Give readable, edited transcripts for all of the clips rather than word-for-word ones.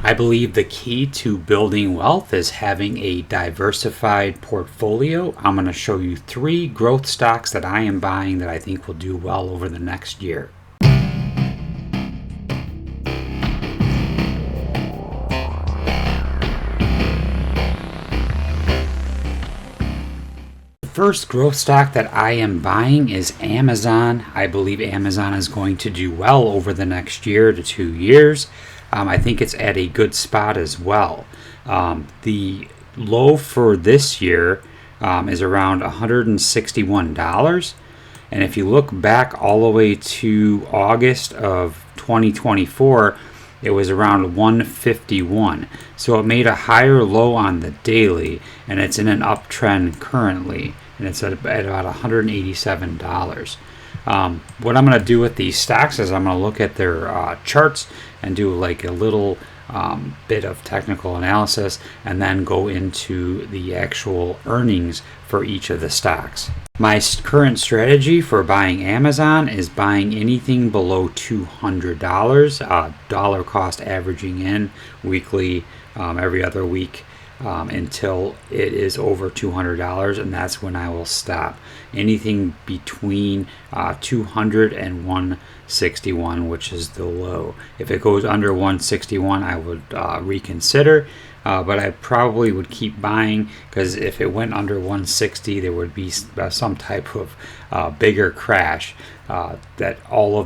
I believe the key to building wealth is having a diversified portfolio. I'm going to show you 3 growth stocks that I am buying that I think will do well over the next year. The first growth stock that I am buying is Amazon. I believe Amazon is going to do well over the next year to 2 years. I think it's at a good spot as well. The low for this year is around $161. And if you look back all the way to August of 2024, it was around 151. So it made a higher low on the daily, and it's in an uptrend currently, and it's at about $187. What I'm going to do with these stocks is I'm going to look at their charts and do like a little bit of technical analysis, and then go into the actual earnings for each of the stocks. My current strategy for buying Amazon is buying anything below $200, dollar cost averaging in weekly, every other week, until it is over $200, and that's when I will stop. Anything between 200 and 161, which is the low. If it goes under 161, I would reconsider, but I probably would keep buying, because if it went under 160, there would be some type of bigger crash that all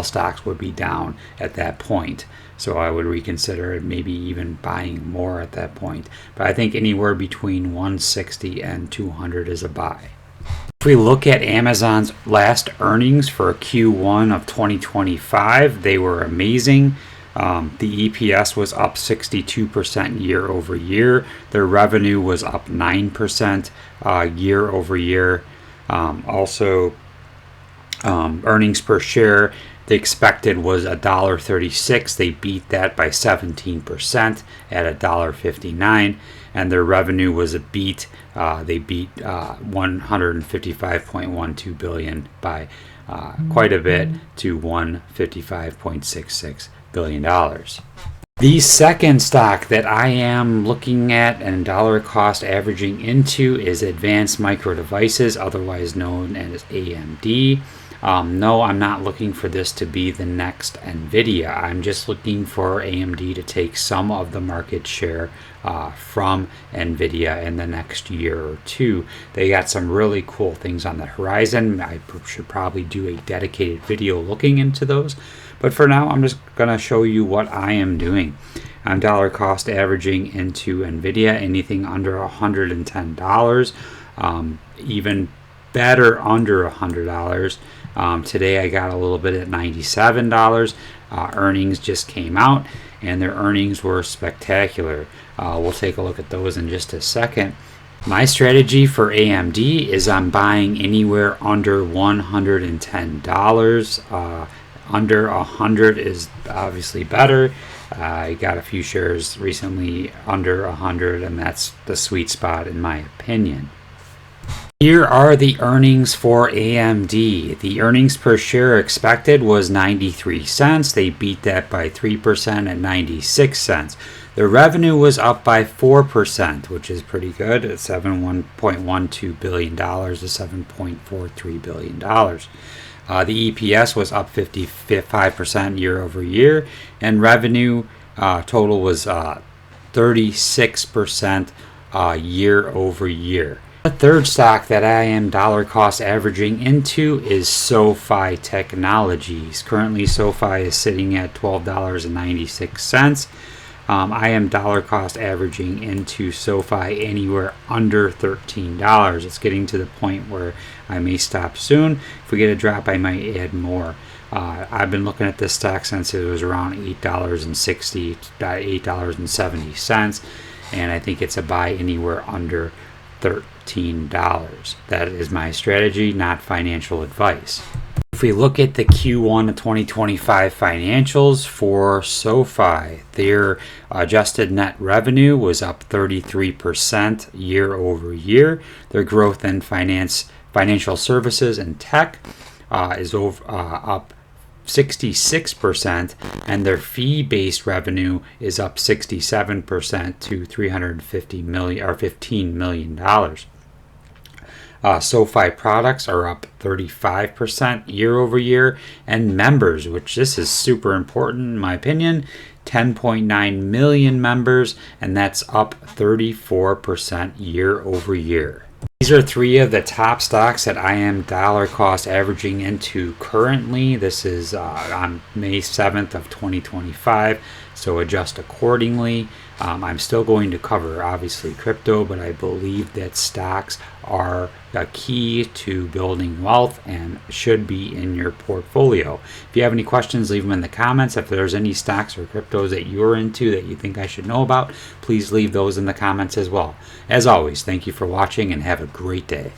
stocks would be down at that point. So I would reconsider it, maybe even buying more at that point. But I think anywhere between 160 and 200 is a buy. If we look at Amazon's last earnings for Q1 of 2025, they were amazing. The EPS was up 62% year over year. Their revenue was up 9% year over year. Also, earnings per share, the expected was $1.36. They beat that by 17% at $1.59, and their revenue was a beat. They beat 155.12 billion by quite a bit to $155.66 billion. The second stock that I am looking at and dollar cost averaging into is Advanced Micro Devices, otherwise known as AMD. No, I'm not looking for this to be the next NVIDIA. I'm just looking for AMD to take some of the market share from NVIDIA in the next year or two. They got some really cool things on the horizon. I should probably do a dedicated video looking into those. But for now, I'm just going to show you what I am doing. I'm dollar cost averaging into NVIDIA, anything under $110, even better under $100. Today I got a little bit at $97. Earnings just came out, and their earnings were spectacular. We'll take a look at those in just a second. My strategy for AMD is I'm buying anywhere under $110. Under 100 is obviously better. I got a few shares recently under 100, and that's the sweet spot in my opinion. Here are the earnings for AMD. The earnings per share expected was 93 cents. They beat that by 3% at 96 cents. The revenue was up by 4%, which is pretty good, at $7.12 billion to $7.43 billion. The EPS was up 55% year over year, and revenue total was 36% year over year. The third stock that I am dollar cost averaging into is SoFi Technologies. Currently, SoFi is sitting at $12.96. I am dollar cost averaging into SoFi anywhere under $13. It's getting to the point where I may stop soon. If we get a drop, I might add more. I've been looking at this stock since it was around $8.60 to $8.70, and I think it's a buy anywhere under $13. That is my strategy, not financial advice. If we look at the Q1 of 2025 financials for SoFi, their adjusted net revenue was up 33% year over year. Their growth in financial services and tech is up 66%, and their fee-based revenue is up 67% to $350 million or $15 million. SoFi products are up 35% year over year, and members, which this is super important in my opinion, 10.9 million members, and that's up 34% year over year. These are three of the top stocks that I am dollar cost averaging into currently. This is on May 7th of 2025, so adjust accordingly. I'm still going to cover, obviously, crypto, but I believe that stocks are a key to building wealth and should be in your portfolio. If you have any questions, leave them in the comments. If there's any stocks or cryptos that you're into that you think I should know about, please leave those in the comments as well. As always, thank you for watching and have a great day.